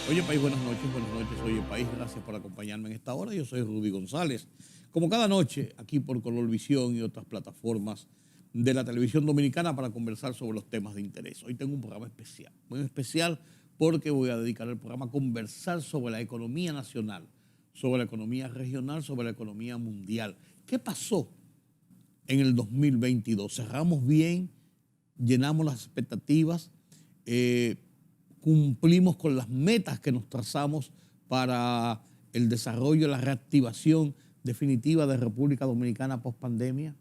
Oye País, buenas noches. Oye País, gracias por acompañarme en esta hora. Yo soy Rudy González. Como cada noche, aquí por Colorvisión y otras plataformas de la televisión dominicana para conversar sobre los temas de interés. Hoy tengo un programa especial, muy especial porque voy a dedicar el programa a conversar sobre la economía nacional, sobre la economía regional, sobre la economía mundial. ¿Qué pasó en el 2022? Cerramos bien, llenamos las expectativas, cumplimos con las metas que nos trazamos para el desarrollo, la reactivación definitiva de República Dominicana post pandemia.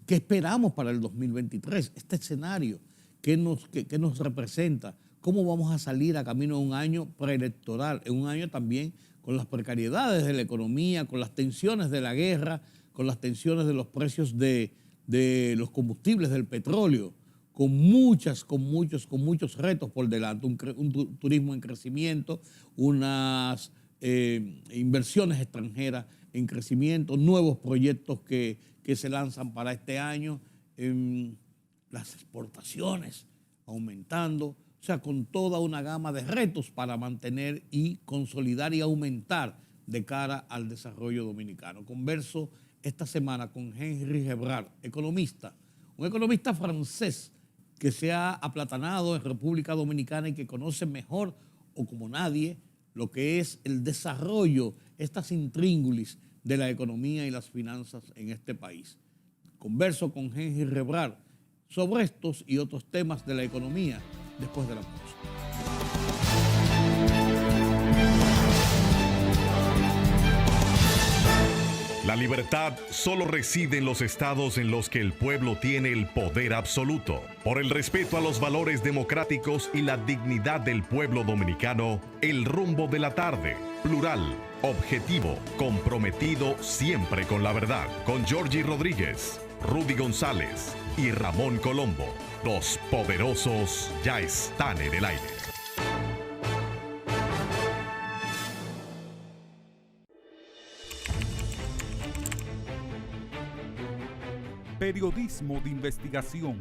¿Qué esperamos para el 2023? Este escenario, ¿qué nos representa? ¿Cómo vamos a salir a camino de un año preelectoral? En un año también con las precariedades de la economía, con las tensiones de la guerra, con las tensiones de los precios de los combustibles, del petróleo, con muchos retos por delante, un turismo en crecimiento, unas inversiones extranjeras en crecimiento, nuevos proyectos que se lanzan para este año, las exportaciones aumentando, o sea, con toda una gama de retos para mantener y consolidar y aumentar de cara al desarrollo dominicano. Converso esta semana con Henry Gebrard, economista, un economista francés que se ha aplatanado en República Dominicana y que conoce mejor o como nadie lo que es el desarrollo, estas intríngulis de la economía y las finanzas en este país. Converso con Henry Gebrard sobre estos y otros temas de la economía después de la pausa. La libertad solo reside en los estados en los que el pueblo tiene el poder absoluto. Por el respeto a los valores democráticos y la dignidad del pueblo dominicano, El Rumbo de la Tarde, plural, objetivo, comprometido siempre con la verdad. Con Georgie Rodríguez, Rudy González y Ramón Colombo. Los poderosos ya están en el aire. Periodismo de investigación,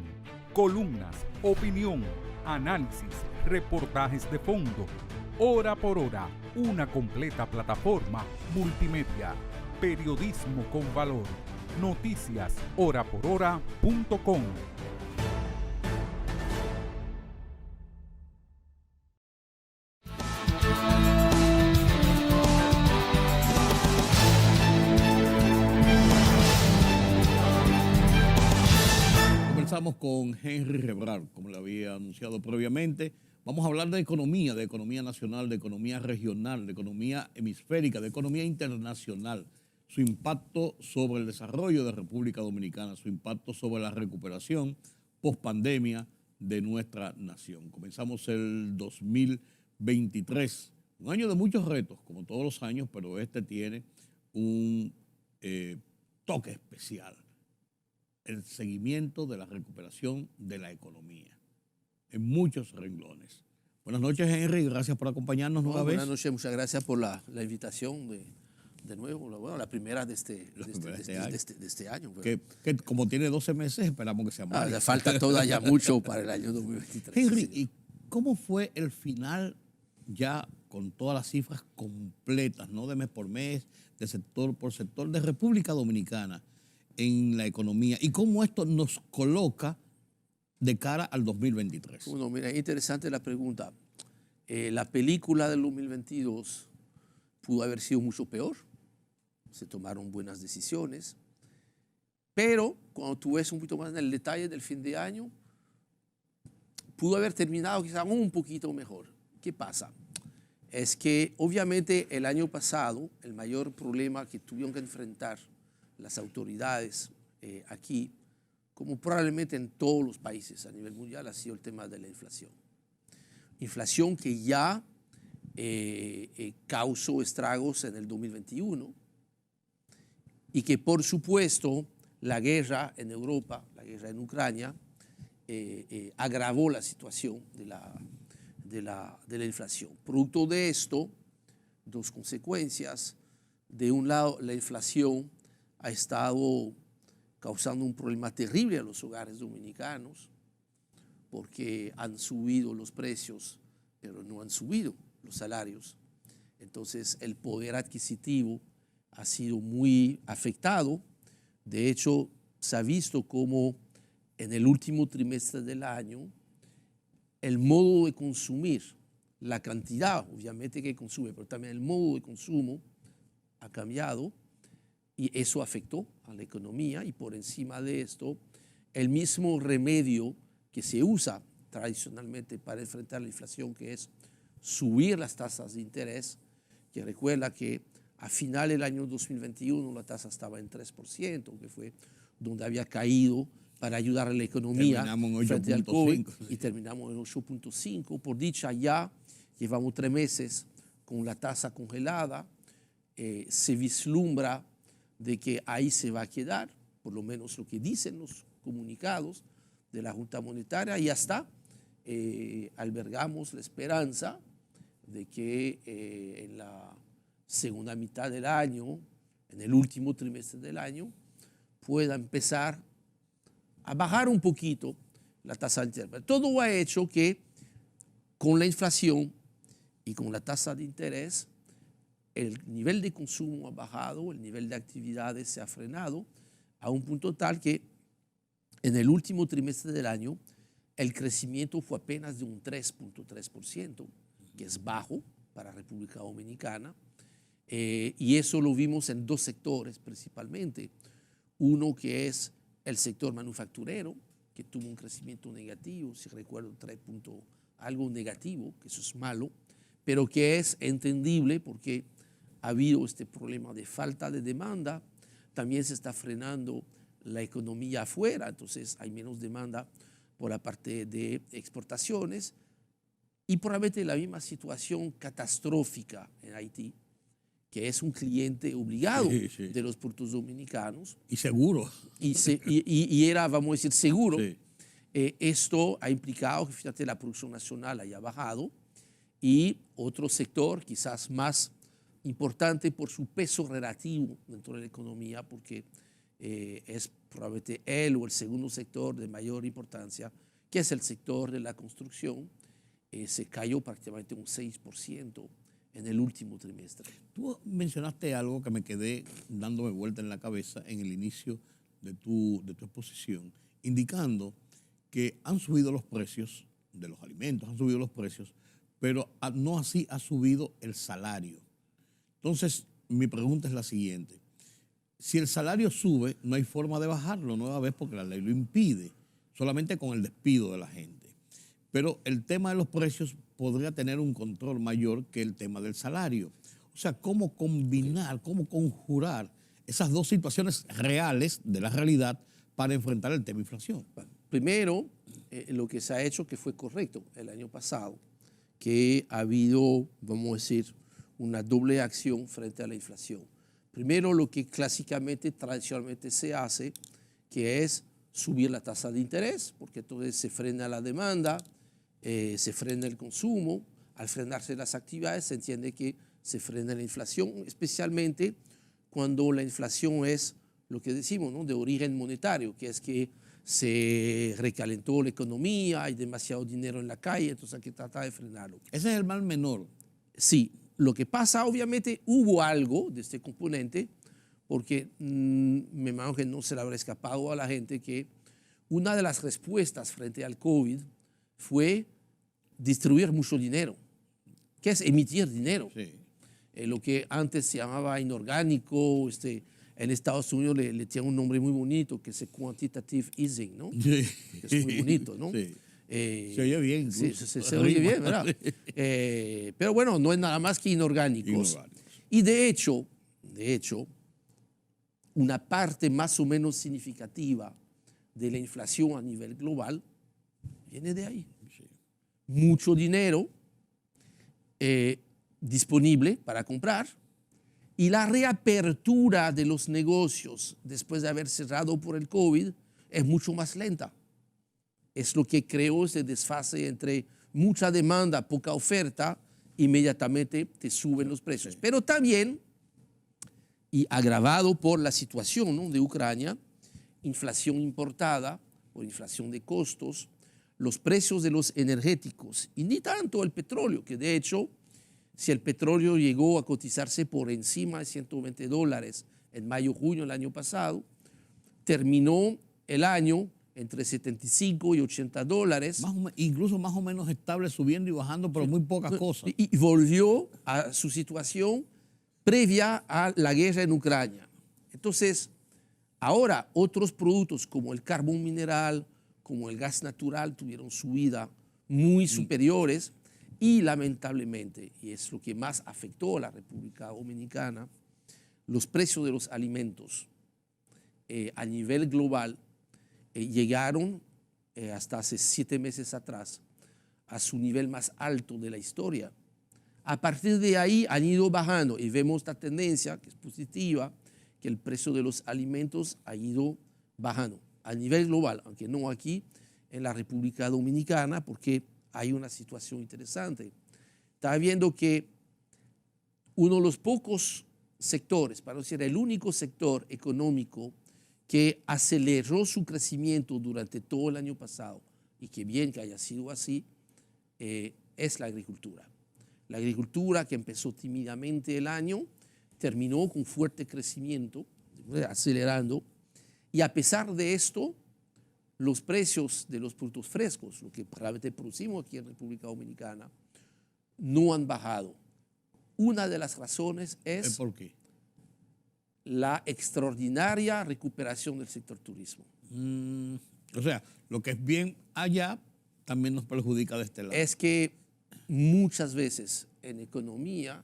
columnas, opinión, análisis, reportajes de fondo. Hora por hora, una completa plataforma multimedia. Periodismo con valor. Noticias horaporhora.com. Comenzamos con Henry Gebrard, como le había anunciado previamente. Vamos a hablar de economía nacional, de economía regional, de economía hemisférica, de economía internacional, su impacto sobre el desarrollo de República Dominicana, su impacto sobre la recuperación post-pandemia de nuestra nación. Comenzamos el 2023, un año de muchos retos, como todos los años, pero este tiene un toque especial. El seguimiento de la recuperación de la economía en muchos renglones. Buenas noches, Henry, gracias por acompañarnos nueva vez. Buenas noches, muchas gracias por la invitación de nuevo, bueno, la primera de este año. Que como tiene 12 meses, esperamos que sea más. Le falta todavía mucho para el año 2023. Henry, ¿y cómo fue el final ya con todas las cifras completas, no de mes por mes, de sector por sector, de República Dominicana en la economía, y cómo esto nos coloca de cara al 2023? Bueno, mira, es interesante la pregunta. La película del 2022 pudo haber sido mucho peor. Se tomaron buenas decisiones. Pero cuando tú ves un poquito más en el detalle del fin de año, pudo haber terminado quizás un poquito mejor. ¿Qué pasa? Es que obviamente el año pasado el mayor problema que tuvieron que enfrentar las autoridades aquí, como probablemente en todos los países a nivel mundial, ha sido el tema de la inflación. Inflación que ya causó estragos en el 2021 y que, por supuesto, la guerra en Europa, la guerra en Ucrania, agravó la situación de la inflación. Producto de esto, dos consecuencias. De un lado, la inflación ha estado causando un problema terrible a los hogares dominicanos porque han subido los precios, pero no han subido los salarios. Entonces, el poder adquisitivo ha sido muy afectado. De hecho, se ha visto como en el último trimestre del año, el modo de consumir, la cantidad, obviamente, que consume, pero también el modo de consumo ha cambiado y eso afectó a la economía. Y por encima de esto, el mismo remedio que se usa tradicionalmente para enfrentar la inflación, que es subir las tasas de interés, que recuerda que a final del año 2021 la tasa estaba en 3%, que fue donde había caído para ayudar a la economía frente al COVID, y terminamos en 8.5. Por dicha, ya llevamos 3 meses con la tasa congelada. Se vislumbra de que ahí se va a quedar, por lo menos lo que dicen los comunicados de la Junta Monetaria, y hasta albergamos la esperanza de que en la segunda mitad del año, en el último trimestre del año, pueda empezar a bajar un poquito la tasa de interés. Todo ha hecho que con la inflación y con la tasa de interés, el nivel de consumo ha bajado, el nivel de actividades se ha frenado a un punto tal que en el último trimestre del año el crecimiento fue apenas de un 3.3%, que es bajo para República Dominicana. Y eso lo vimos en 2 sectores principalmente. Uno que es el sector manufacturero, que tuvo un crecimiento negativo, si recuerdo 3 punto algo negativo, que eso es malo, pero que es entendible porque ha habido este problema de falta de demanda. También se está frenando la economía afuera, entonces hay menos demanda por la parte de exportaciones, y probablemente la misma situación catastrófica en Haití, que es un cliente obligado de los puertos dominicanos. Y seguro. Y era, vamos a decir, seguro. Sí. Esto ha implicado que, fíjate, la producción nacional haya bajado, y otro sector quizás más importante por su peso relativo dentro de la economía, porque es probablemente él o el segundo sector de mayor importancia, que es el sector de la construcción, se cayó prácticamente un 6% en el último trimestre. Tú mencionaste algo que me quedé dándome vuelta en la cabeza en el inicio de tu exposición, indicando que han subido los precios de los alimentos, han subido los precios, pero no así ha subido el salario. Entonces, mi pregunta es la siguiente. Si el salario sube, no hay forma de bajarlo nueva vez porque la ley lo impide, solamente con el despido de la gente. Pero el tema de los precios podría tener un control mayor que el tema del salario. O sea, ¿cómo combinar, cómo conjurar esas 2 situaciones reales de la realidad para enfrentar el tema inflación? Primero, lo que se ha hecho que fue correcto el año pasado, que ha habido, vamos a decir, una doble acción frente a la inflación. Primero, lo que clásicamente, tradicionalmente se hace, que es subir la tasa de interés, porque entonces se frena la demanda, se frena el consumo. Al frenarse las actividades se entiende que se frena la inflación, especialmente cuando la inflación es lo que decimos, ¿no?, de origen monetario, que es que se recalentó la economía, hay demasiado dinero en la calle, entonces hay que tratar de frenarlo. Ese es el mal menor. Sí, lo que pasa, obviamente, hubo algo de este componente, porque me imagino que no se le habrá escapado a la gente que una de las respuestas frente al COVID fue distribuir mucho dinero, que es emitir dinero. Sí. Lo que antes se llamaba inorgánico, en Estados Unidos le tiene un nombre muy bonito, que es quantitative easing, ¿no? Sí. Que es muy bonito, ¿no? Sí. Se oye bien. Sí, se oye bien, ¿verdad? Pero bueno, no es nada más que inorgánicos. Y de hecho, una parte más o menos significativa de la inflación a nivel global viene de ahí. Sí. Mucho dinero disponible para comprar, y la reapertura de los negocios después de haber cerrado por el COVID es mucho más lenta. Es lo que creó ese desfase entre mucha demanda, poca oferta, inmediatamente te suben los precios. Sí. Pero también, y agravado por la situación, ¿no?, de Ucrania, inflación importada o inflación de costos, los precios de los energéticos, y ni tanto el petróleo, que de hecho si el petróleo llegó a cotizarse por encima de $120 en mayo-junio del año pasado, terminó el año entre 75 y $80. Incluso más o menos estable, subiendo y bajando, pero muy pocas cosas. Y volvió a su situación previa a la guerra en Ucrania. Entonces, ahora otros productos como el carbón mineral, como el gas natural, tuvieron subida muy superiores y lamentablemente, y es lo que más afectó a la República Dominicana, los precios de los alimentos a nivel global llegaron hasta hace 7 meses atrás a su nivel más alto de la historia. A partir de ahí han ido bajando y vemos esta tendencia que es positiva, que el precio de los alimentos ha ido bajando a nivel global, aunque no aquí en la República Dominicana, porque hay una situación interesante. Está viendo que uno de los pocos sectores, para no decir el único sector económico que aceleró su crecimiento durante todo el año pasado, y que bien que haya sido así, es la agricultura. La agricultura, que empezó tímidamente el año, terminó con fuerte crecimiento, acelerando, y a pesar de esto, los precios de los productos frescos, lo que realmente producimos aquí en República Dominicana, no han bajado. Una de las razones es ¿Por qué? la extraordinaria recuperación del sector turismo. O sea, lo que es bien allá también nos perjudica de este lado. Es que muchas veces en economía,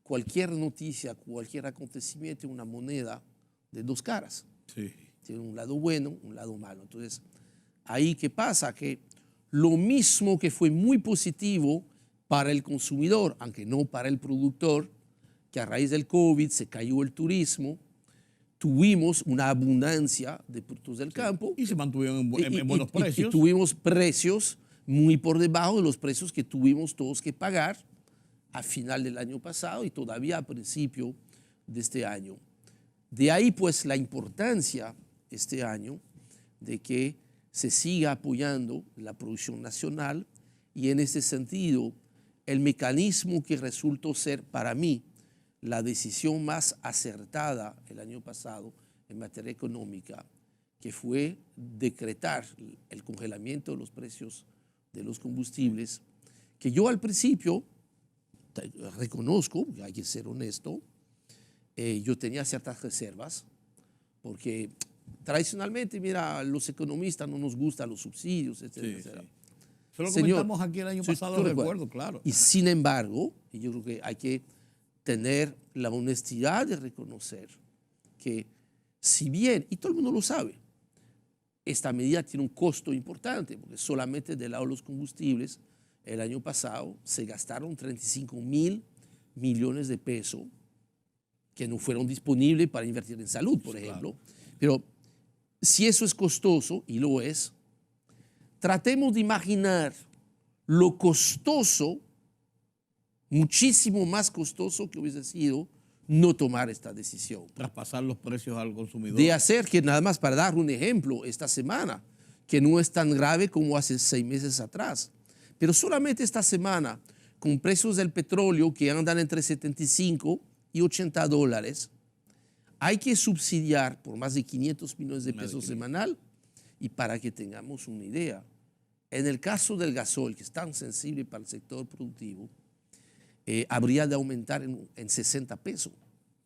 cualquier noticia, cualquier acontecimiento es una moneda de dos caras. Sí. Tiene un lado bueno, un lado malo. Entonces, ahí ¿qué pasa? Que lo mismo que fue muy positivo para el consumidor, aunque no para el productor, que a raíz del COVID se cayó el turismo, tuvimos una abundancia de productos del campo. Y se mantuvieron en buenos precios. Y tuvimos precios muy por debajo de los precios que tuvimos todos que pagar a final del año pasado y todavía a principio de este año. De ahí pues la importancia este año de que se siga apoyando la producción nacional y en ese sentido el mecanismo que resultó ser para mí la decisión más acertada el año pasado en materia económica, que fue decretar el congelamiento de los precios de los combustibles, que yo al principio reconozco, hay que ser honesto, yo tenía ciertas reservas, porque tradicionalmente, mira, los economistas no nos gustan los subsidios, etcétera, etcétera. Eso lo comentamos aquí el año pasado, recuerdo, claro. Y sin embargo, y yo creo que hay que tener la honestidad de reconocer que si bien, y todo el mundo lo sabe, esta medida tiene un costo importante, porque solamente del lado de los combustibles, el año pasado se gastaron 35.000 millones de pesos que no fueron disponibles para invertir en salud, por ejemplo. Claro. Pero si eso es costoso, y lo es, tratemos de imaginar lo costoso, muchísimo más costoso que hubiese sido no tomar esta decisión. Traspasar los precios al consumidor. De hacer que, nada más para dar un ejemplo, esta semana, que no es tan grave como hace 6 meses atrás, pero solamente esta semana, con precios del petróleo que andan entre 75 y 80 dólares, hay que subsidiar por más de 500 millones de pesos semanal. Y para que tengamos una idea, en el caso del gasoil, que es tan sensible para el sector productivo, habría de aumentar en 60 pesos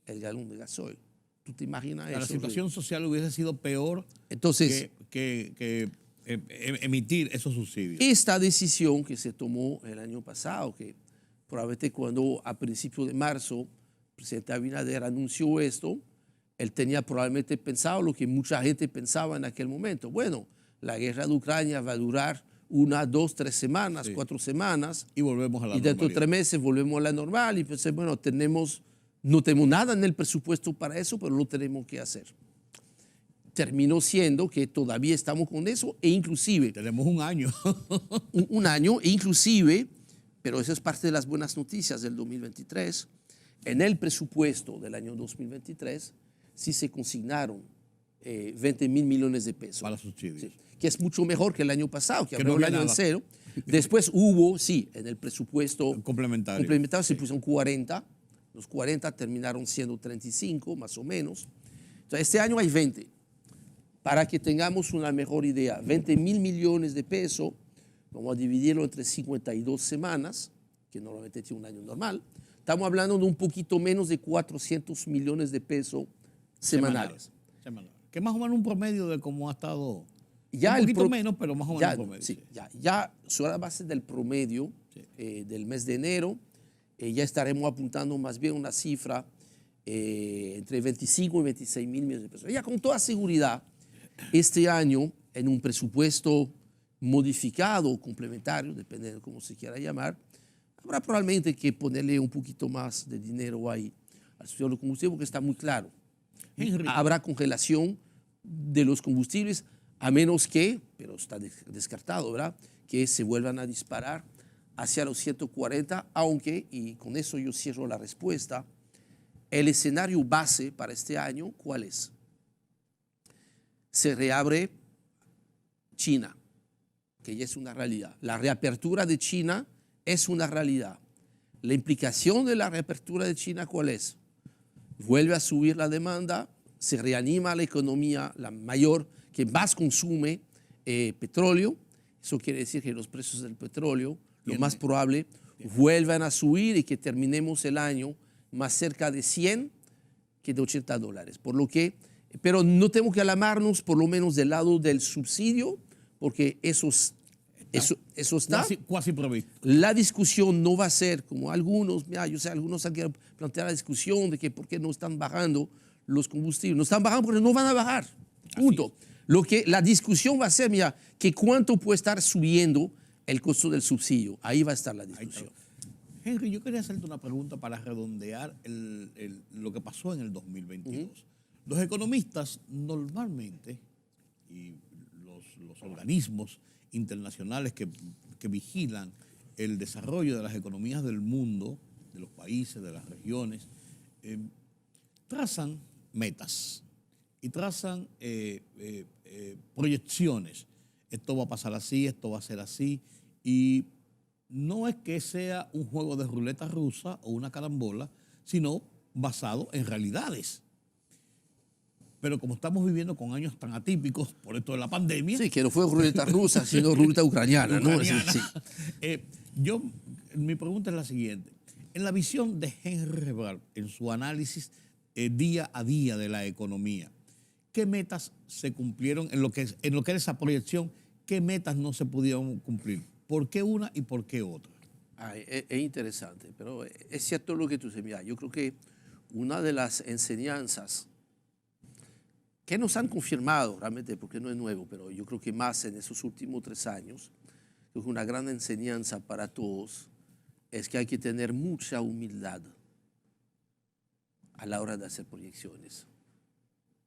el galón de gasoil. ¿Tú te imaginas eso? La situación social hubiese sido peor entonces, que emitir esos subsidios. Esta decisión que se tomó el año pasado, que probablemente cuando a principios de marzo el presidente Abinader anunció esto, él tenía probablemente pensado lo que mucha gente pensaba en aquel momento. Bueno, la guerra de Ucrania va a durar 1, 2, 3 semanas, 4 semanas. Y volvemos a la normalidad. Y dentro de 3 meses volvemos a la normal. Y pensé, bueno, no tenemos nada en el presupuesto para eso, pero lo tenemos que hacer. Terminó siendo que todavía estamos con eso e inclusive... Tenemos un año. un año e inclusive, pero eso es parte de las buenas noticias del 2023, en el presupuesto del año 2023 sí se consignaron 20 mil millones de pesos. Para subsidios. Sí, que es mucho mejor que el año pasado, que abrió no el había año en nada. cero. Después hubo, sí, en el presupuesto Complementario. se pusieron 40. Los 40 terminaron siendo 35, más o menos. Entonces, este año hay 20. Para que tengamos una mejor idea, 20 mil millones de pesos, vamos a dividirlo entre 52 semanas, que normalmente tiene un año normal. Estamos hablando de un poquito menos de 400 millones de pesos semanales. Semanal. Que más o menos un promedio de cómo ha estado. Ya un el poquito menos, pero más o menos ya, un promedio. sí, ya sobre la base del promedio del mes de enero, ya estaremos apuntando más bien una cifra entre 25 y 26 mil millones de pesos. Ya con toda seguridad, este año, en un presupuesto modificado o complementario, depende de cómo se quiera llamar, habrá probablemente que ponerle un poquito más de dinero ahí al subsidio de combustible, porque está muy claro. Henry. Habrá congelación de los combustibles, a menos que, pero está descartado, ¿verdad?, que se vuelvan a disparar hacia los 140, aunque, y con eso yo cierro la respuesta, el escenario base para este año, ¿cuál es? Se reabre China, que ya es una realidad. La reapertura de China es una realidad. La implicación de la reapertura de China, ¿cuál es? Vuelve a subir la demanda, se reanima la economía, la mayor, que más consume petróleo. Eso quiere decir que los precios del petróleo, lo más probable, vuelvan a subir y que terminemos el año más cerca de 100 que de $80. Por lo que, pero no tenemos que alarmarnos, por lo menos del lado del subsidio, porque eso está. Cuasi previsto. La discusión no va a ser como algunos, mira, yo sé, algunos han querido plantear la discusión de que por qué no están bajando los combustibles. No están bajando porque no van a bajar. Punto. La discusión va a ser, mira, que cuánto puede estar subiendo el costo del subsidio. Ahí va a estar la discusión. Henry, yo quería hacerte una pregunta para redondear lo que pasó en el 2022. Los economistas normalmente, y los organismos internacionales que vigilan el desarrollo de las economías del mundo, de los países, de las regiones, trazan metas y trazan proyecciones. Esto va a pasar así, esto va a ser así, y no es que sea un juego de ruleta rusa o una carambola, sino basado en realidades. Pero como estamos viviendo con años tan atípicos por esto de la pandemia... Sí, que no fue ruleta rusa, sino ruleta ucraniana, ¿no? Sí. Mi pregunta es la siguiente. En la visión de Henry Rebral, en su análisis día a día de la economía, ¿qué metas se cumplieron en lo que era esa proyección? ¿Qué metas no se pudieron cumplir? ¿Por qué una y por qué otra? Es interesante, pero es cierto lo que tú dices. Mira, yo creo que una de las enseñanzas que nos han confirmado realmente, porque no es nuevo, pero yo creo que más en esos últimos 3 años, creo que una gran enseñanza para todos es que hay que tener mucha humildad a la hora de hacer proyecciones.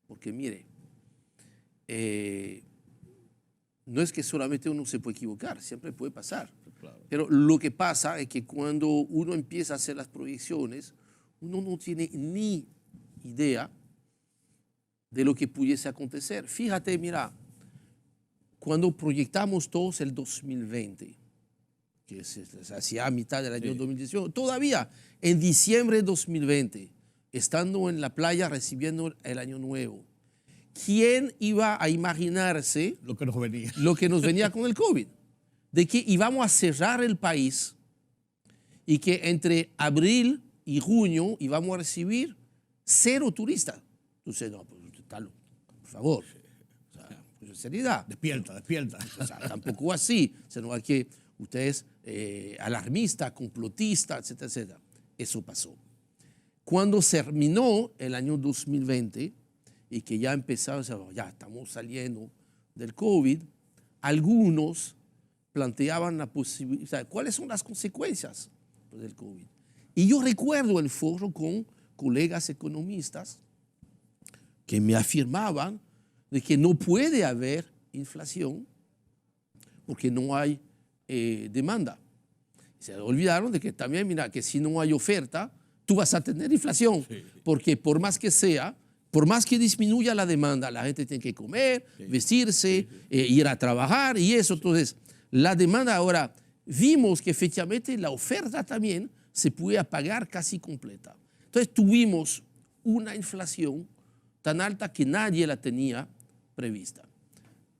Porque mire, no es que solamente uno se puede equivocar, siempre puede pasar. Claro. Pero lo que pasa es que cuando uno empieza a hacer las proyecciones, uno no tiene ni idea de lo que pudiese acontecer. Fíjate, mira, cuando proyectamos todos el 2020, que se hacía a mitad del año 2018, todavía en diciembre de 2020, estando en la playa recibiendo el año nuevo, ¿quién iba a imaginarse lo que nos venía con el COVID? De que íbamos a cerrar el país y que entre abril y junio íbamos a recibir 0 turistas. Entonces, no, pues, por favor, o sea, pues, seriedad. Despierta. O sea, tampoco así, sino hay que ustedes alarmistas, complotistas, etcétera, etcétera. Eso pasó. Cuando terminó el año 2020 y que ya empezaba, o sea, ya estamos saliendo del COVID, algunos planteaban la posibilidad, o sea, ¿cuáles son las consecuencias del COVID? Y yo recuerdo el foro con colegas economistas que me afirmaban de que no puede haber inflación porque no hay demanda. Se olvidaron de que también, mira, que si no hay oferta, tú vas a tener inflación, porque por más que sea, por más que disminuya la demanda, la gente tiene que comer, vestirse, ir a trabajar y eso. Entonces, la demanda ahora, vimos que efectivamente la oferta también se puede pagar casi completa. Entonces, tuvimos una inflación tan alta que nadie la tenía prevista.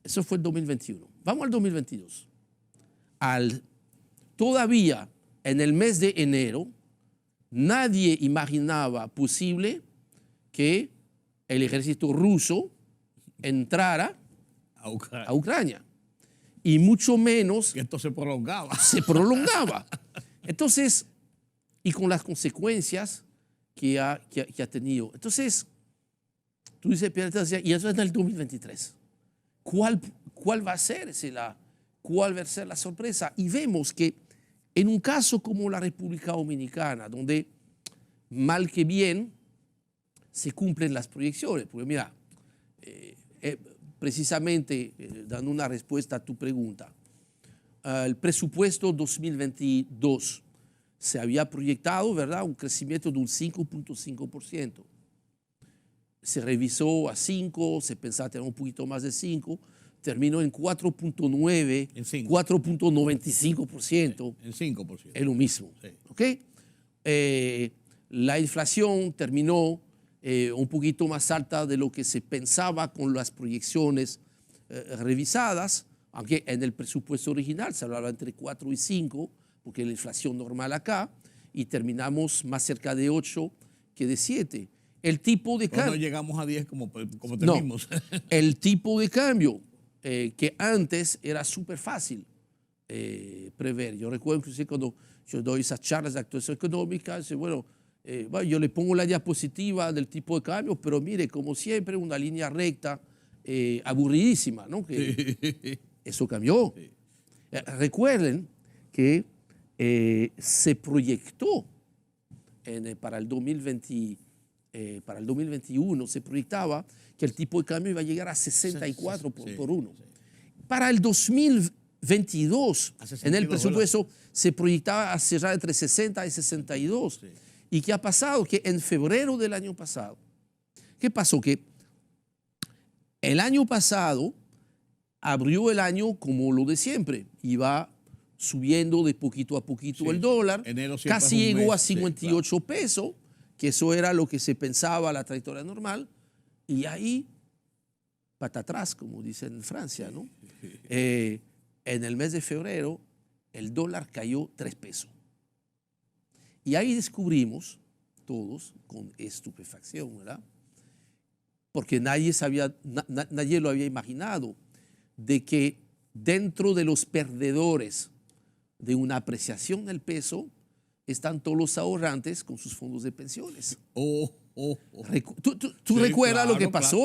Eso fue el 2021. Vamos al 2022. Todavía en el mes de enero, nadie imaginaba posible que el ejército ruso entrara a Ucrania. Y mucho menos que esto se prolongaba. Se prolongaba. Entonces, y con las consecuencias que ha tenido. Entonces, tú dices, y eso es en el 2023. ¿Cuál va a ser cuál va a ser la sorpresa? Y vemos que en un caso como la República Dominicana, donde mal que bien se cumplen las proyecciones, porque mira, precisamente dando una respuesta a tu pregunta, el presupuesto 2022 se había proyectado, ¿verdad?, un crecimiento de un 5.5%. Se revisó a 5, se pensaba tener un poquito más de 5, terminó en 4.9, 4.95%. En 5%. Es lo mismo. Sí. ¿Okay? La inflación terminó un poquito más alta de lo que se pensaba con las proyecciones revisadas, aunque en el presupuesto original se hablaba entre 4 y 5, porque es la inflación normal acá, y terminamos más cerca de 8 que de 7. El tipo de cambio... No llegamos a 10 como temimos. No, el tipo de cambio que antes era súper fácil prever. Yo recuerdo inclusive cuando yo doy esas charlas de actuación económica, bueno, yo le pongo la diapositiva del tipo de cambio, pero mire, como siempre, una línea recta, aburridísima, ¿no? Que eso cambió. Sí. Recuerden que se proyectó para el 2021, se proyectaba que el tipo de cambio iba a llegar a 64 por 1. Sí. Para el 2022, en el presupuesto, se proyectaba a cerrar entre 60 y 62. Sí. ¿Y qué ha pasado? Que en febrero del año pasado, ¿qué pasó? Que el año pasado abrió el año como lo de siempre, iba subiendo de poquito a poquito el dólar, casi llegó a 58 pesos, que eso era lo que se pensaba la trayectoria normal, y ahí, pata atrás, como dicen en Francia, ¿no? En el mes de febrero, el dólar cayó 3 pesos. Y ahí descubrimos, todos, con estupefacción, ¿verdad? Porque nadie lo había imaginado, de que dentro de los perdedores de una apreciación del peso están todos los ahorrantes con sus fondos de pensiones. ¿Tú recuerdas lo que pasó?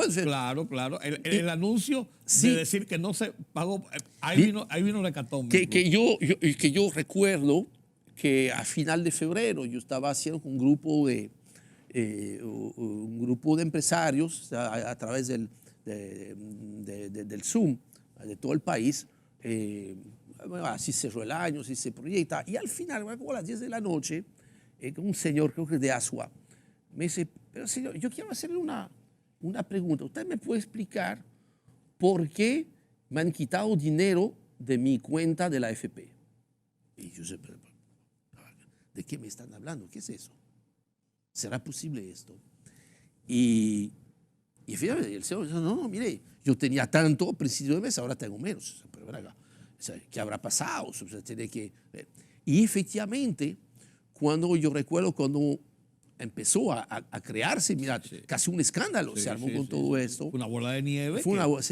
Claro. El anuncio de decir que no se pagó, ahí vino la hecatombe. Que yo recuerdo que a final de febrero yo estaba haciendo un grupo de empresarios a través del Zoom de todo el país. Bueno, así cerró el año, así se proyecta. Y al final, como a las 10 de la noche, un señor, creo que de Asua, me dice, pero señor, yo quiero hacerle una pregunta. ¿Usted me puede explicar por qué me han quitado dinero de mi cuenta de la AFP? Y yo sé, ¿de qué me están hablando? ¿Qué es eso? ¿Será posible esto? Y fíjate, el señor dijo, no, mire, yo tenía tanto a principio de mes, ahora tengo menos. Pero ¿qué habrá pasado? O sea, tiene que ver. Y efectivamente, yo recuerdo cuando empezó a crearse, mira, casi un escándalo se armó con todo esto. Una bola de nieve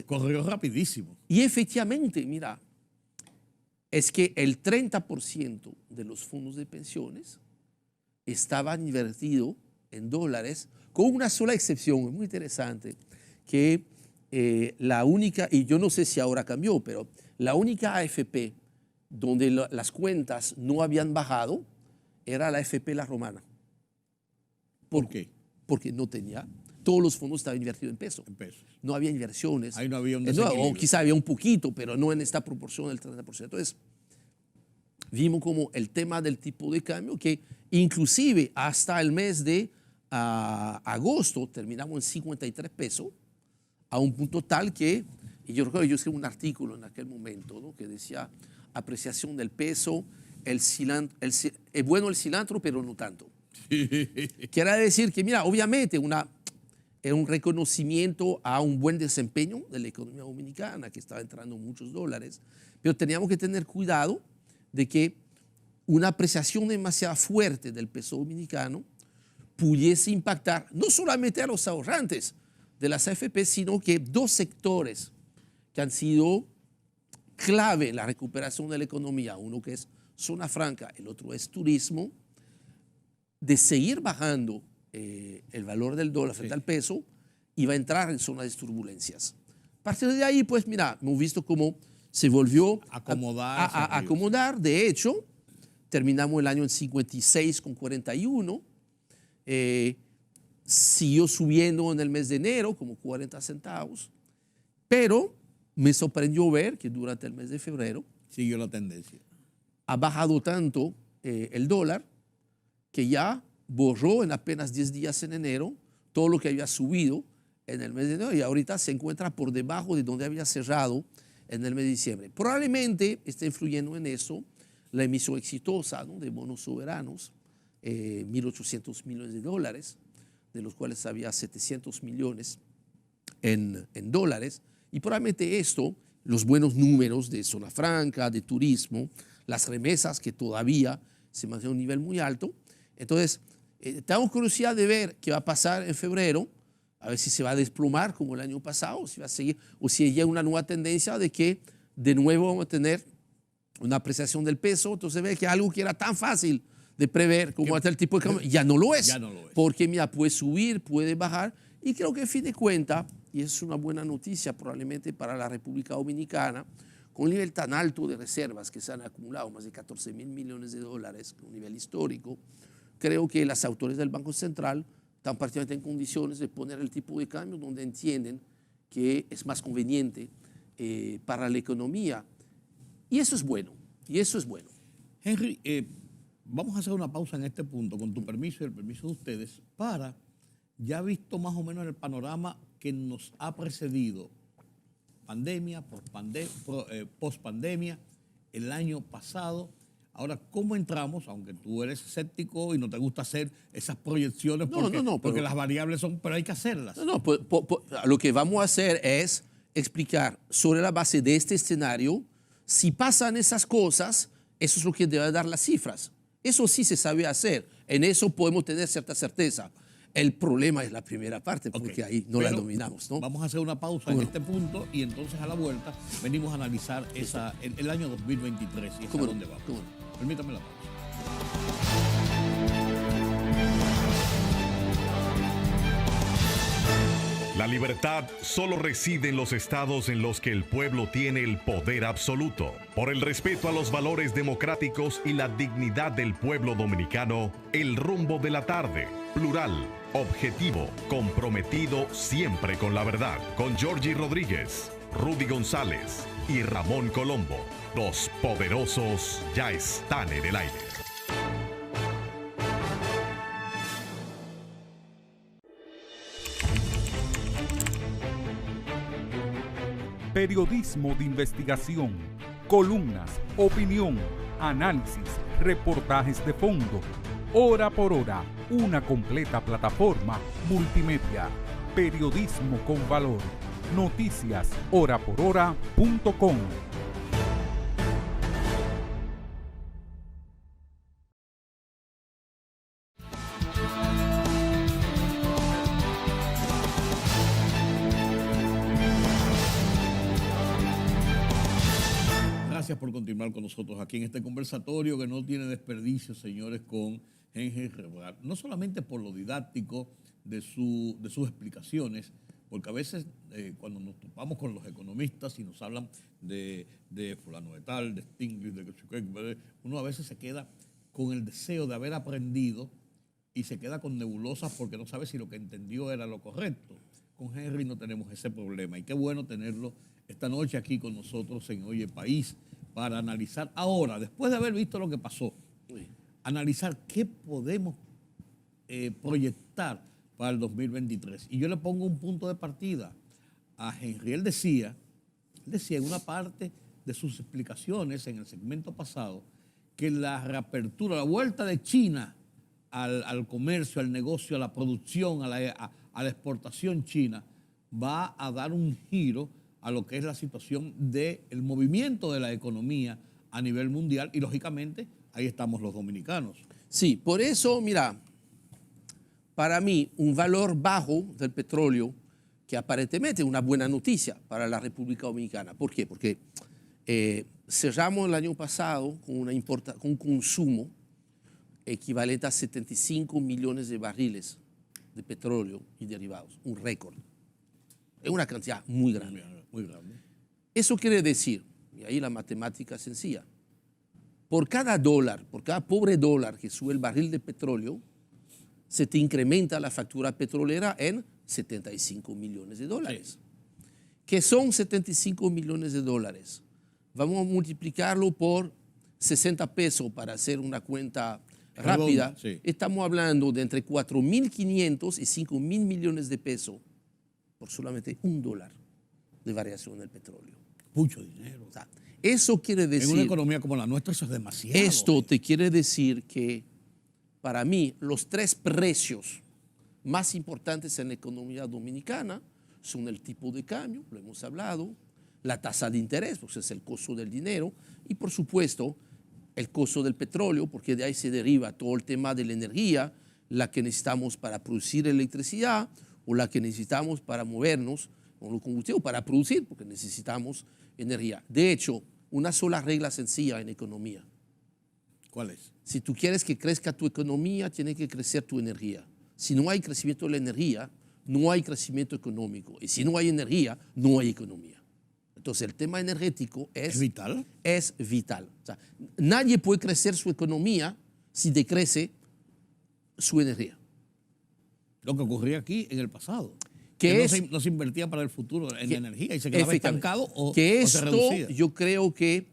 corrió rapidísimo. Y efectivamente, mira, es que el 30% de los fondos de pensiones estaban invertidos en dólares, con una sola excepción, muy interesante, que la única, y yo no sé si ahora cambió, pero la única AFP donde las cuentas no habían bajado era la AFP La Romana. ¿Por qué? Porque no tenía, todos los fondos estaban invertidos en pesos. No había inversiones. Ahí no había un desequilibrio. O quizá había un poquito, pero no en esta proporción del 30%. Entonces, vimos como el tema del tipo de cambio, que inclusive hasta el mes de a agosto terminamos en 53 pesos, a un punto tal que, y yo recuerdo, yo escribí un artículo en aquel momento, ¿no?, que decía apreciación del peso, es bueno el cilantro, pero no tanto. Quiere decir que, mira, obviamente era un reconocimiento a un buen desempeño de la economía dominicana, que estaba entrando muchos dólares, pero teníamos que tener cuidado de que una apreciación demasiado fuerte del peso dominicano pudiese impactar no solamente a los ahorrantes de las AFP, sino que dos sectores que han sido clave en la recuperación de la economía, uno que es zona franca, el otro es turismo, de seguir bajando el valor del dólar frente al peso, iba a entrar en zonas de turbulencias. A partir de ahí, pues mira, hemos visto cómo se volvió a acomodar. De hecho, terminamos el año en 56,41. Siguió subiendo en el mes de enero, como 40 centavos, pero me sorprendió ver que durante el mes de febrero siguió la tendencia. Ha bajado tanto el dólar que ya borró en apenas 10 días en enero todo lo que había subido en el mes de enero y ahorita se encuentra por debajo de donde había cerrado en el mes de diciembre. Probablemente está influyendo en eso la emisión exitosa, ¿no?, de bonos soberanos, 1.800 millones de dólares, de los cuales había 700 millones en dólares, y probablemente esto, los buenos números de zona franca, de turismo, las remesas que todavía se mantienen a un nivel muy alto. Entonces, tenemos curiosidad de ver qué va a pasar en febrero, a ver si se va a desplomar como el año pasado, si va a seguir, o si hay una nueva tendencia de que de nuevo vamos a tener una apreciación del peso. Entonces ve que algo que era tan fácil de prever como hasta el tipo de cambio, ya no lo es. Ya no lo es. Porque mira, puede subir, puede bajar, y creo que a fin de cuentas, y es una buena noticia probablemente para la República Dominicana, con un nivel tan alto de reservas que se han acumulado, más de 14.000 millones de dólares, un nivel histórico, creo que las autoridades del Banco Central están prácticamente en condiciones de poner el tipo de cambio donde entienden que es más conveniente para la economía. Y eso es bueno, y eso es bueno. Henry, vamos a hacer una pausa en este punto, con tu permiso y el permiso de ustedes, para, ya visto más o menos el panorama que nos ha precedido, pandemia, post-pandemia, el año pasado. Ahora, ¿cómo entramos? Aunque tú eres escéptico y no te gusta hacer esas proyecciones porque las variables son, pero hay que hacerlas. Lo que vamos a hacer es explicar sobre la base de este escenario, si pasan esas cosas, eso es lo que debe dar las cifras. Eso sí se sabe hacer. En eso podemos tener cierta certeza. El problema es la primera parte, porque ahí no la dominamos, ¿no? Vamos a hacer una pausa en este punto y entonces a la vuelta venimos a analizar el año 2023 y hasta dónde vamos. Permítame la pausa. La libertad solo reside en los estados en los que el pueblo tiene el poder absoluto. Por el respeto a los valores democráticos y la dignidad del pueblo dominicano, el rumbo de la tarde, plural, objetivo, comprometido siempre con la verdad. Con Georgie Rodríguez, Rudy González y Ramón Colombo. Los poderosos ya están en el aire. Periodismo de investigación, columnas, opinión, análisis, reportajes de fondo. Hora por hora, una completa plataforma multimedia. Periodismo con valor. Noticias horaporhora.com. Gracias por continuar con nosotros aquí en este conversatorio que no tiene desperdicio, señores, con Henry Rebral. No solamente por lo didáctico de sus explicaciones, porque a veces cuando nos topamos con los economistas y nos hablan de fulano de tal, de Stiglitz, uno a veces se queda con el deseo de haber aprendido y se queda con nebulosas porque no sabe si lo que entendió era lo correcto. Con Henry no tenemos ese problema y qué bueno tenerlo esta noche aquí con nosotros en Oye País para analizar ahora, después de haber visto lo que pasó, analizar qué podemos proyectar para el 2023. Y yo le pongo un punto de partida a Henry. Él decía en una parte de sus explicaciones en el segmento pasado que la reapertura, la vuelta de China al comercio, al negocio, a la producción, a la exportación china, va a dar un giro a lo que es la situación del movimiento de la economía a nivel mundial y, lógicamente, ahí estamos los dominicanos. Sí, por eso, mira, para mí, un valor bajo del petróleo, que aparentemente es una buena noticia para la República Dominicana. ¿Por qué? Porque cerramos el año pasado con un consumo equivalente a 75 millones de barriles de petróleo y derivados, un récord. Es una cantidad muy grande. Muy grande. Eso quiere decir, y ahí la matemática es sencilla, por cada dólar, por cada pobre dólar que sube el barril de petróleo, se te incrementa la factura petrolera en 75 millones de dólares. Sí. ¿Qué son 75 millones de dólares? Vamos a multiplicarlo por 60 pesos para hacer una cuenta rápida. Sí. Estamos hablando de entre 4.500 y 5.000 millones de pesos por solamente $1 de variación del petróleo. Mucho dinero. O sea, eso quiere decir... En una economía como la nuestra eso es demasiado. Esto te quiere decir que, para mí, los tres precios más importantes en la economía dominicana son el tipo de cambio, lo hemos hablado, la tasa de interés, porque es el costo del dinero, y por supuesto el costo del petróleo, porque de ahí se deriva todo el tema de la energía, la que necesitamos para producir electricidad o la que necesitamos para movernos con los combustibles, para producir, porque necesitamos energía. De hecho, una sola regla sencilla en economía. ¿Cuál es? Si tú quieres que crezca tu economía, tiene que crecer tu energía. Si no hay crecimiento de la energía, no hay crecimiento económico. Y si no hay energía, no hay economía. Entonces, el tema energético ¿Es vital? Es vital. O sea, nadie puede crecer su economía si decrece su energía. Lo que ocurría aquí en el pasado. Que no se invertía para el futuro en la energía y se quedaba estancado o se reducía. esto, yo creo que,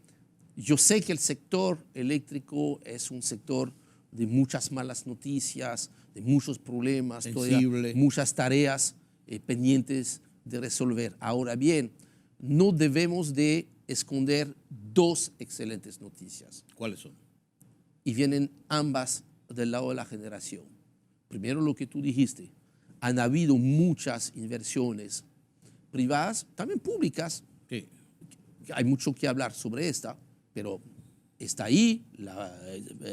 yo sé que el sector eléctrico es un sector de muchas malas noticias, de muchos problemas, todavía muchas tareas pendientes de resolver. Ahora bien, no debemos de esconder dos excelentes noticias. ¿Cuáles son? Y vienen ambas del lado de la generación. Primero, lo que tú dijiste, han habido muchas inversiones privadas, también públicas. Sí. Hay mucho que hablar sobre esta, pero está ahí,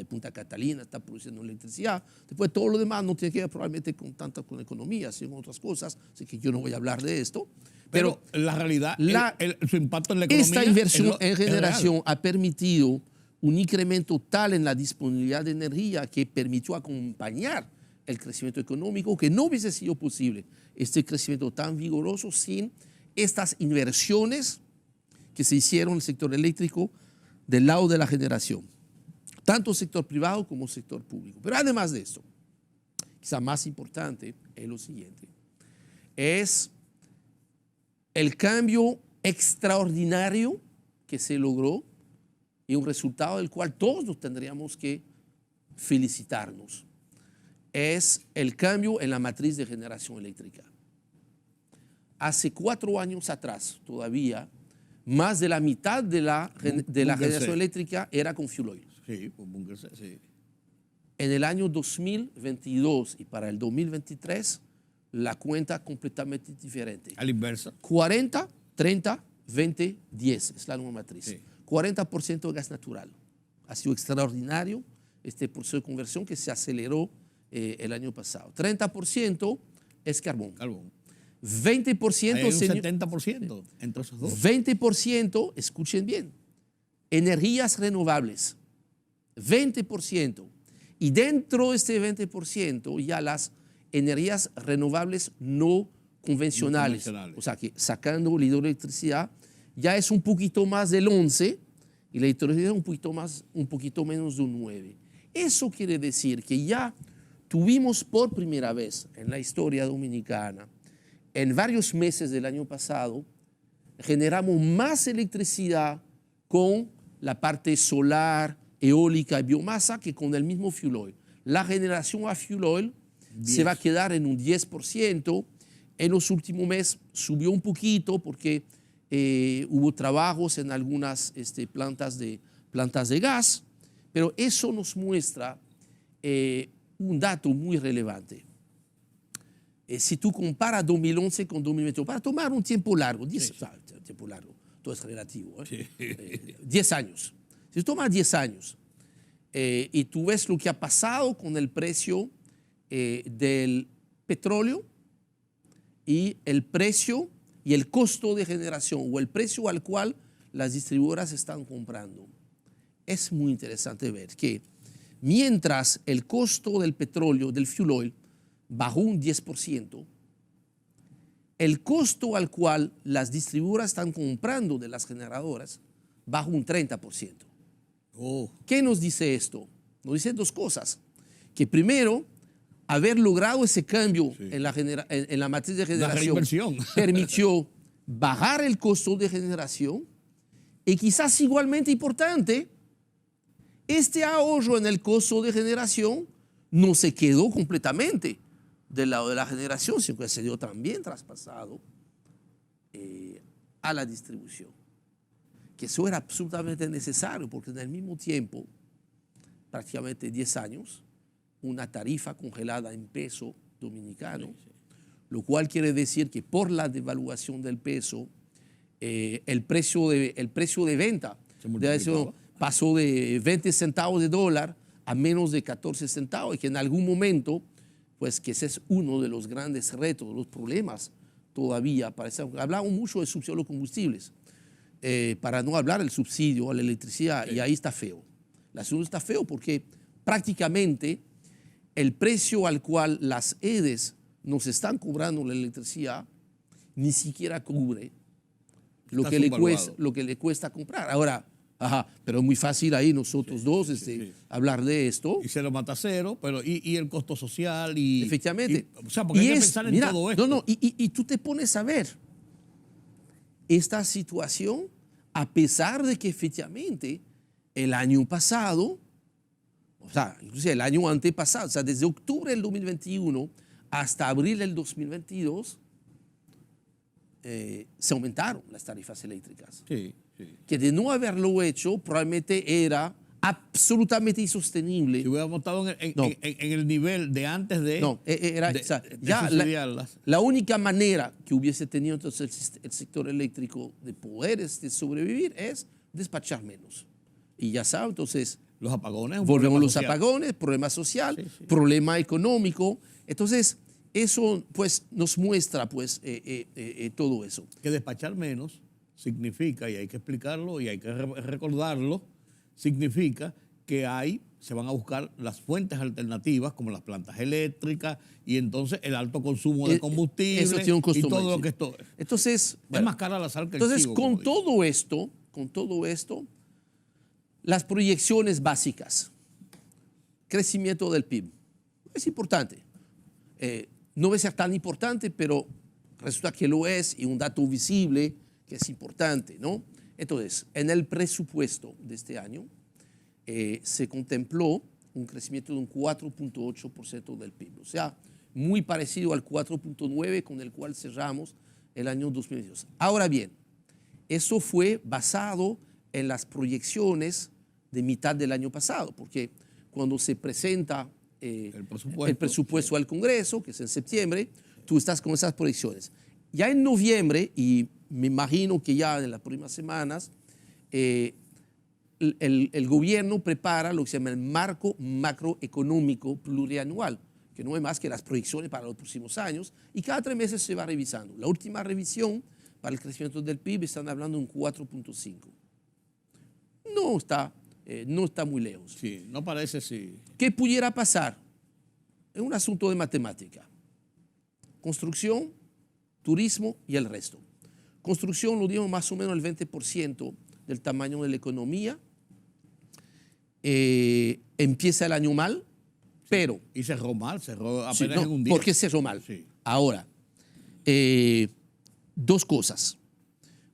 Punta Catalina está produciendo electricidad. Después todo lo demás no tiene que ver probablemente con economía, sino con otras cosas, así que yo no voy a hablar de esto. Pero la realidad, su impacto en la economía... Esta inversión en generación ha permitido un incremento tal en la disponibilidad de energía que permitió acompañar el crecimiento económico, que no hubiese sido posible este crecimiento tan vigoroso sin estas inversiones que se hicieron en el sector eléctrico del lado de la generación, tanto sector privado como sector público. Pero además de esto, quizá más importante es lo siguiente, es el cambio extraordinario que se logró y un resultado del cual todos nos tendríamos que felicitarnos. Es el cambio en la matriz de generación eléctrica. Hace 4 años atrás, todavía, más de la mitad de la generación eléctrica era con fuel oil. Sí, con bunker C, sí. En el año 2022 y para el 2023, la cuenta completamente diferente. A la inversa. 40, 30, 20, 10 es la nueva matriz. Sí. 40% de gas natural. Ha sido extraordinario este proceso de conversión que se aceleró el año pasado. 30% es carbón. 20%... Hay un 70% entre esos dos. 20%, escuchen bien, energías renovables. 20%. Y dentro de este 20% ya las energías renovables no convencionales. O sea que sacando la hidroelectricidad ya es un poquito más del 11 y la hidroelectricidad un poquito menos de un 9. Eso quiere decir que ya tuvimos por primera vez en la historia dominicana, en varios meses del año pasado, generamos más electricidad con la parte solar, eólica y biomasa que con el mismo fuel oil. La generación a fuel oil se va a quedar en un 10%. En los últimos meses subió un poquito porque hubo trabajos en algunas plantas de gas, pero eso nos muestra un dato muy relevante. Si tú comparas 2011 con 2021, para tomar un tiempo largo, tiempo largo, todo es relativo, 10 años. Si tú tomas 10 años y tú ves lo que ha pasado con el precio del petróleo y el precio y el costo de generación o el precio al cual las distribuidoras están comprando, es muy interesante ver que mientras el costo del petróleo, del fuel oil, bajó un 10%, el costo al cual las distribuidoras están comprando de las generadoras bajó un 30%. ¿Qué nos dice esto? Nos dice dos cosas. Que primero, haber logrado ese cambio en la matriz de generación permitió bajar el costo de generación y quizás igualmente importante, este ahorro en el costo de generación no se quedó completamente del lado de la generación, sino que se dio también traspasado a la distribución. Que eso era absolutamente necesario porque en el mismo tiempo, prácticamente 10 años, una tarifa congelada en peso dominicano, lo cual quiere decir que por la devaluación del peso, el precio de venta pasó de 20 centavos de dólar a menos de 14 centavos y que en algún momento, pues que ese es uno de los grandes retos, los problemas todavía. Hablamos mucho de subsidio a los combustibles, para no hablar del subsidio a la electricidad, y ahí está feo. El asunto está feo porque prácticamente el precio al cual las EDES nos están cobrando la electricidad ni siquiera cubre lo que le cuesta comprar. Ahora, pero es muy fácil ahí nosotros hablar de esto. Y se lo mata cero, pero y el costo social. Efectivamente. O sea, porque hay que pensar en todo esto. Y tú te pones a ver esta situación, a pesar de que efectivamente el año pasado, o sea, inclusive el año antepasado, o sea, desde octubre del 2021 hasta abril del 2022, se aumentaron las tarifas eléctricas. Sí. Que de no haberlo hecho, probablemente era absolutamente insostenible. Si hubiéramos estado en el nivel de antes de... No, la única manera que hubiese tenido entonces el sector eléctrico de poder sobrevivir es despachar menos. Y ya saben, entonces... Los apagones. Volvemos a los apagones, problema social, problema económico. Entonces, eso pues nos muestra pues todo eso. Que despachar menos significa, y hay que explicarlo y hay que recordarlo, significa que se van a buscar las fuentes alternativas como las plantas eléctricas y entonces el alto consumo de combustible eso tiene un costo y todo lo que esto... Entonces, es más cara la sal que el entonces, chivo. Con todo esto, las proyecciones básicas, crecimiento del PIB, es importante. No debe ser tan importante, pero resulta que lo es, y un dato visible que es importante, ¿no? Entonces, en el presupuesto de este año se contempló un crecimiento de un 4.8% del PIB, o sea, muy parecido al 4.9% con el cual cerramos el año 2022. Ahora bien, eso fue basado en las proyecciones de mitad del año pasado, porque cuando se presenta el presupuesto al Congreso, que es en septiembre, tú estás con esas proyecciones. Ya en noviembre, y me imagino que ya en las próximas semanas, el gobierno prepara lo que se llama el marco macroeconómico plurianual, que no es más que las proyecciones para los próximos años, y cada 3 meses se va revisando. La última revisión para el crecimiento del PIB están hablando de un 4.5. No está muy lejos. Sí, no parece, sí. ¿Qué pudiera pasar? Es un asunto de matemática. Construcción, turismo y el resto. Construcción lo dimos más o menos el 20% del tamaño de la economía. Empieza el año mal, pero... Y cerró mal, cerró apenas en un día. ¿Por qué cerró mal? Sí. Ahora, 2 cosas.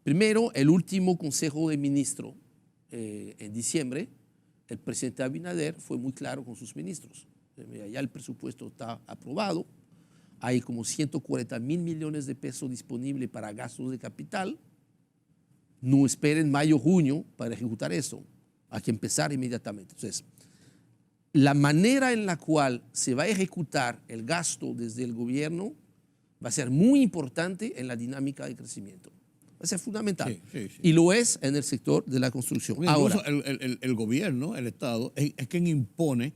Primero, el último Consejo de Ministros en diciembre, el presidente Abinader fue muy claro con sus ministros. Ya el presupuesto está aprobado. Hay como 140 mil millones de pesos disponibles para gastos de capital. No esperen mayo, junio para ejecutar eso. Hay que empezar inmediatamente. Entonces, la manera en la cual se va a ejecutar el gasto desde el gobierno va a ser muy importante en la dinámica de crecimiento. Va a ser fundamental. Sí. Y lo es en el sector de la construcción. Porque Ahora, el gobierno, el Estado, es quien impone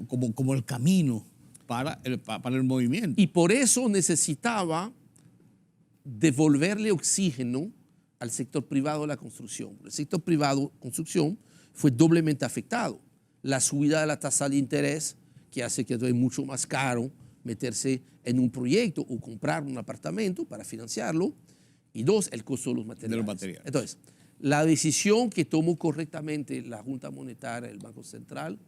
como el camino para el movimiento. y por eso necesitaba devolverle oxígeno al sector privado de la construcción. El sector privado de construcción fue doblemente afectado. La subida de la tasa de interés, que hace que es mucho más caro meterse en un proyecto o comprar un apartamento para financiarlo. Y dos, el costo de los materiales. Entonces, la decisión que tomó correctamente la Junta Monetaria, el Banco Central,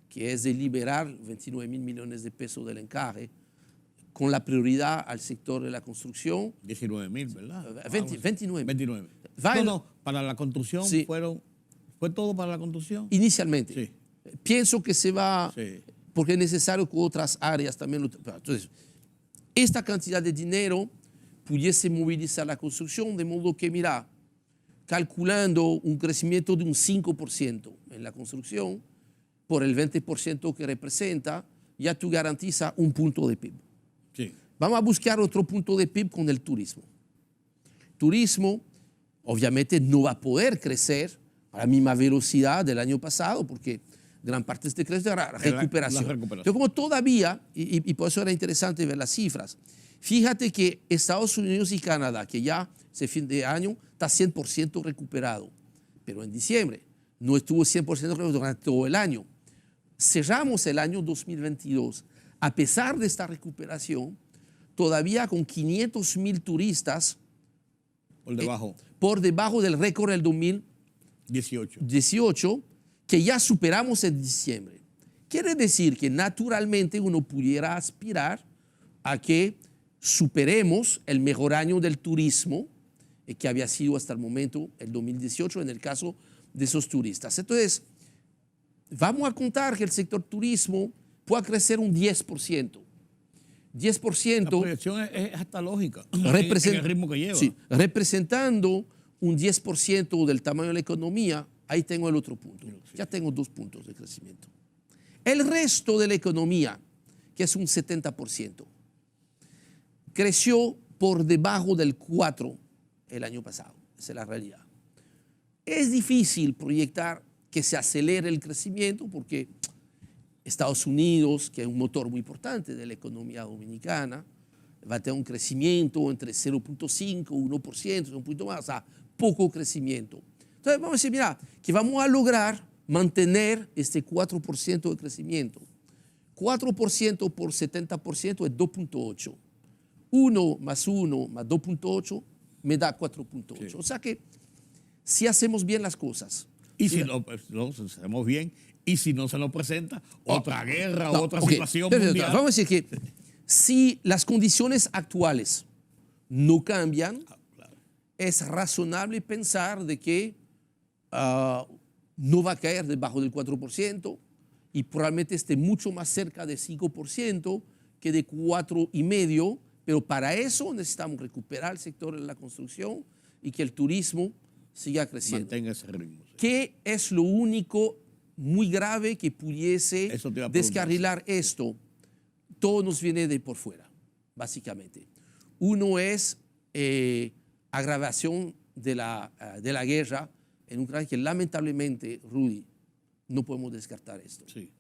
que es de liberar 29 mil millones de pesos del encaje, con la prioridad al sector de la construcción. 19 mil, ¿verdad? 29. 29. No, para la construcción sí. ¿Fue todo para la construcción? Inicialmente. Sí. Pienso que se va, sí. Porque es necesario que otras áreas también. Entonces, esta cantidad de dinero pudiese movilizar la construcción, de modo que, mira, calculando un crecimiento de un 5% en la construcción, por el 20% que representa, ya tú garantizas un punto de PIB. Sí. Vamos a buscar otro punto de PIB con el turismo. Turismo, obviamente, no va a poder crecer a la misma velocidad del año pasado, porque gran parte de este crecimiento era recuperación. Pero como todavía, y por eso era interesante ver las cifras, fíjate que Estados Unidos y Canadá, que ya ese fin de año está 100% recuperado, pero en diciembre no estuvo 100% recuperado durante todo el año. Cerramos el año 2022, a pesar de esta recuperación, todavía con 500.000 turistas por debajo del récord del 2018, que ya superamos en diciembre. Quiere decir que naturalmente uno pudiera aspirar a que superemos el mejor año del turismo que había sido hasta el momento el 2018 en el caso de esos turistas. Entonces, vamos a contar que el sector turismo pueda crecer un 10%. 10%. La proyección es hasta lógica en el ritmo que lleva. Sí, representando un 10% del tamaño de la economía, ahí tengo el otro punto. Sí. Ya tengo 2 puntos de crecimiento. El resto de la economía, que es un 70%, creció por debajo del 4% el año pasado. Esa es la realidad. Es difícil proyectar que se acelere el crecimiento porque Estados Unidos, que es un motor muy importante de la economía dominicana, va a tener un crecimiento entre 0.5, 1%, un poquito más, o sea, poco crecimiento. Entonces vamos a decir, mira, que vamos a lograr mantener este 4% de crecimiento. 4% por 70% es 2.8. 1 más 1 más 2.8 me da 4.8. Sí. O sea que si hacemos bien las cosas. Y si no hacemos bien, y si no se nos presenta otra guerra, otra situación mundial. Vamos a decir que si las condiciones actuales no cambian, claro, es razonable pensar de que no va a caer debajo del 4% y probablemente esté mucho más cerca de 5% que de 4,5%, pero para eso necesitamos recuperar el sector de la construcción y que el turismo siga creciendo. Mantenga ese ritmo. Sí. ¿Qué es lo único muy grave que pudiese descarrilar esto? Todo nos viene de por fuera, básicamente. Uno es agravación de la guerra en Ucrania, que lamentablemente, Rudy, no podemos descartar esto. Sí.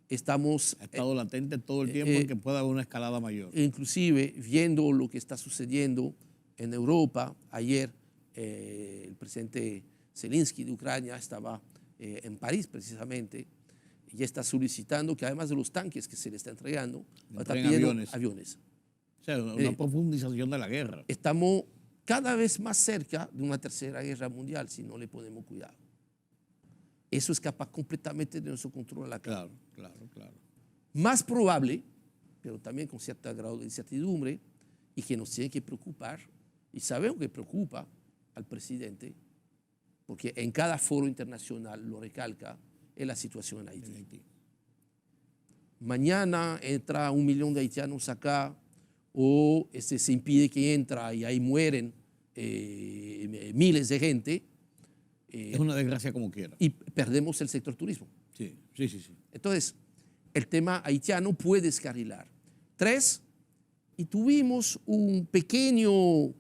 Ha estado latente todo el tiempo que pueda haber una escalada mayor. Inclusive, viendo lo que está sucediendo en Europa, ayer el presidente Zelensky de Ucrania estaba en París precisamente y está solicitando que además de los tanques que se le está entregando, está pidiendo aviones. O sea, una profundización de la guerra. Estamos cada vez más cerca de una tercera guerra mundial si no le ponemos cuidado. Eso escapa completamente de nuestro control acá. Claro. Más probable, pero también con cierto grado de incertidumbre y que nos tiene que preocupar, y sabemos que preocupa al presidente, porque en cada foro internacional lo recalca, es la situación en Haití. mañana entra 1 millón de haitianos acá o se impide que entra y ahí mueren miles de gente. Es una desgracia como quiera. Y perdemos el sector turismo. Sí. Entonces, el tema haitiano puede descarrilar. 3, y tuvimos un pequeño,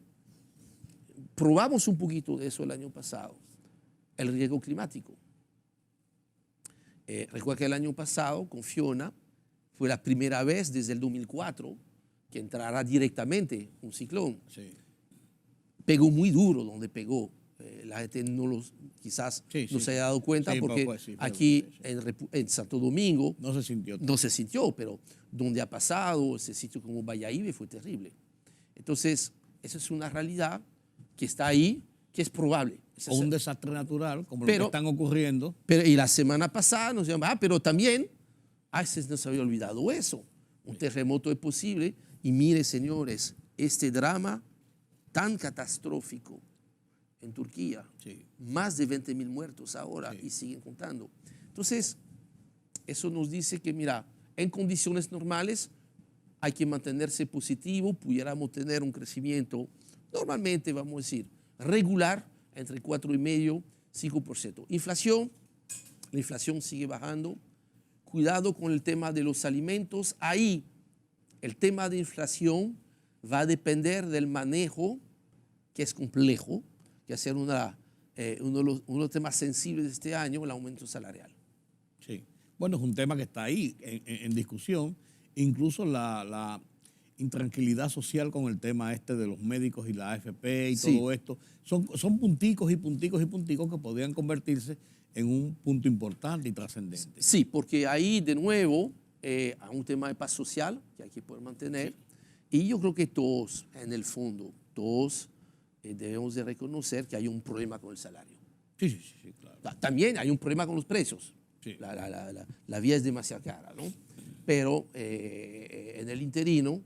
probamos un poquito de eso el año pasado, el riesgo climático. Recuerda que el año pasado con Fiona fue la primera vez desde el 2004 que entrara directamente un ciclón. Sí. Pegó muy duro donde pegó. La gente quizás no se haya dado cuenta porque aquí en Santo Domingo no se sintió, pero donde ha pasado, ese sitio como Valladolid fue terrible. Entonces, esa es una realidad que está ahí, que es probable. O un desastre natural, como lo que están ocurriendo. Y la semana pasada nos llaman, pero también, se nos había olvidado eso. Un terremoto es posible. Y mire, señores, este drama tan catastrófico en Turquía, más de 20.000 muertos ahora y siguen contando. Entonces, eso nos dice que, mira, en condiciones normales hay que mantenerse positivo, pudiéramos tener un crecimiento, normalmente vamos a decir, regular, entre 4,5% y 5%. Inflación, la inflación sigue bajando. Cuidado con el tema de los alimentos. Ahí, el tema de inflación va a depender del manejo, que es complejo, que va a ser uno de los temas sensibles de este año, el aumento salarial. Sí. Bueno, es un tema que está ahí en discusión. Incluso la intranquilidad social con el tema de los médicos y la AFP y todo esto. Son punticos y punticos y punticos que podrían convertirse en un punto importante y trascendente. Sí, porque ahí de nuevo hay un tema de paz social que hay que poder mantener. Y yo creo que todos, en el fondo, todos debemos de reconocer que hay un problema con el salario. Sí, claro. También hay un problema con los precios. Sí. La vía es demasiado cara, ¿no? Pero en el interino,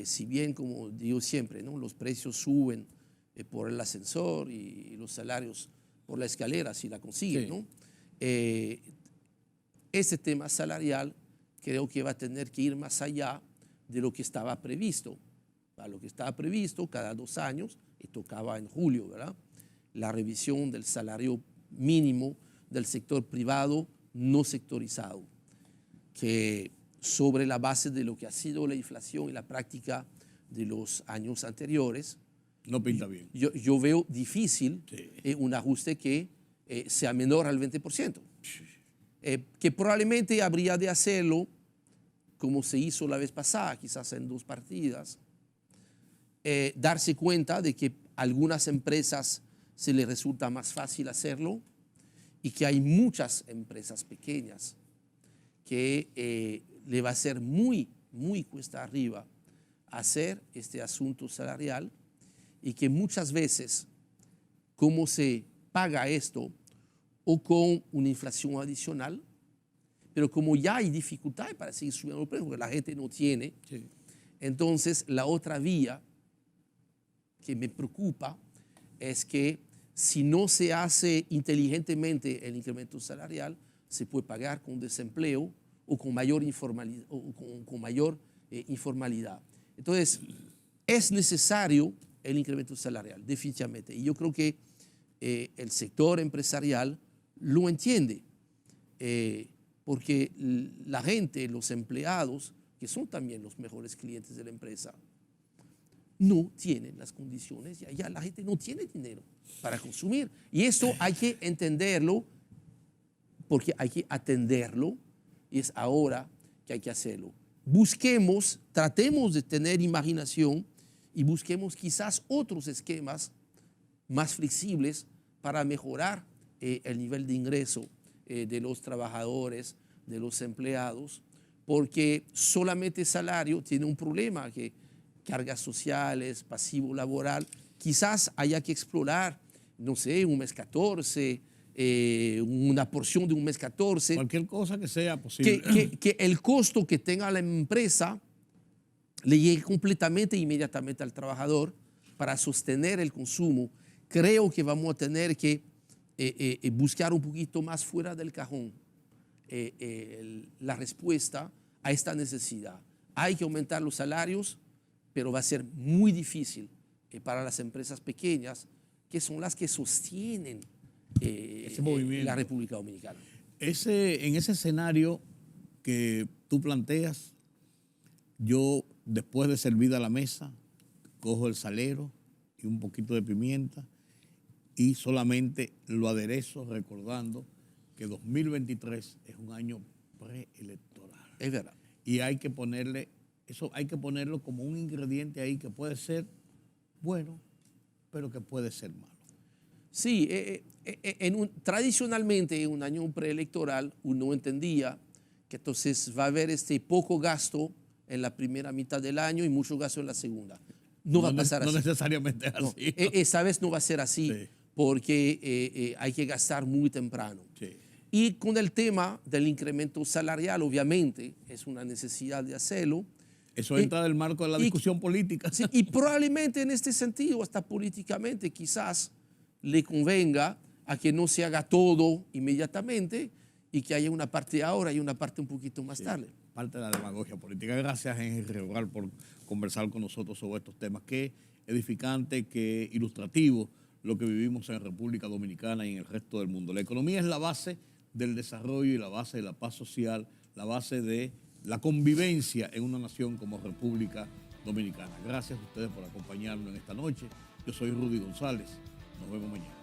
si bien, como digo siempre, ¿no?, los precios suben por el ascensor y los salarios por la escalera, si la consiguen, ¿no? Ese tema salarial creo que va a tener que ir más allá de lo que estaba previsto. A lo que estaba previsto cada 2 años, y tocaba en julio, ¿verdad?, la revisión del salario mínimo del sector privado no sectorizado, que sobre la base de lo que ha sido la inflación y la práctica de los años anteriores, no pinta bien. Yo veo difícil un ajuste que sea menor al 20%, que probablemente habría de hacerlo como se hizo la vez pasada, quizás en 2 partidas, darse cuenta de que a algunas empresas se les resulta más fácil hacerlo y que hay muchas empresas pequeñas que le va a ser muy, muy cuesta arriba hacer este asunto salarial y que muchas veces, ¿cómo se paga esto? O con una inflación adicional, pero como ya hay dificultades para seguir subiendo los precios, porque la gente no tiene, entonces la otra vía que me preocupa es que si no se hace inteligentemente el incremento salarial, se puede pagar con desempleo o con mayor informalidad. Entonces, es necesario el incremento salarial, definitivamente. Y yo creo que el sector empresarial lo entiende, porque la gente, los empleados, que son también los mejores clientes de la empresa, no tienen las condiciones, ya la gente no tiene dinero para consumir. Y esto hay que entenderlo, porque hay que atenderlo, y es ahora que hay que hacerlo. Busquemos, tratemos de tener imaginación y busquemos quizás otros esquemas más flexibles para mejorar el nivel de ingreso de los trabajadores, de los empleados, porque solamente salario tiene un problema, que cargas sociales, pasivo laboral, quizás haya que explorar, no sé, un mes 14, una porción de un mes 14. Cualquier cosa que sea posible. Que el costo que tenga la empresa le llegue completamente e inmediatamente al trabajador para sostener el consumo. Creo que vamos a tener que buscar un poquito más fuera del cajón la respuesta a esta necesidad. Hay que aumentar los salarios, pero va a ser muy difícil para las empresas pequeñas, que son las que sostienen la República Dominicana. En ese escenario que tú planteas, yo, después de servir a la mesa, cojo el salero y un poquito de pimienta y solamente lo aderezo recordando que 2023 es un año preelectoral. Es verdad. Y hay que ponerle, eso hay que ponerlo como un ingrediente ahí que puede ser bueno, pero que puede ser malo. Sí, tradicionalmente en un año preelectoral uno entendía que entonces va a haber poco gasto en la primera mitad del año y mucho gasto en la segunda. No va a pasar así. No necesariamente así. No, esta vez no va a ser así, sí, porque hay que gastar muy temprano. Sí. Y con el tema del incremento salarial, obviamente, es una necesidad de hacerlo. Eso entra del marco de la discusión política. Sí, y probablemente en este sentido, hasta políticamente, quizás le convenga a que no se haga todo inmediatamente y que haya una parte ahora y una parte un poquito más tarde. Parte de la demagogia política. Gracias, Henry Reogal, por conversar con nosotros sobre estos temas. Qué edificante, qué ilustrativo lo que vivimos en República Dominicana y en el resto del mundo. La economía es la base del desarrollo y la base de la paz social, la base de la convivencia en una nación como República Dominicana. Gracias a ustedes por acompañarnos en esta noche. Yo soy Rudy González. Nos vemos mañana.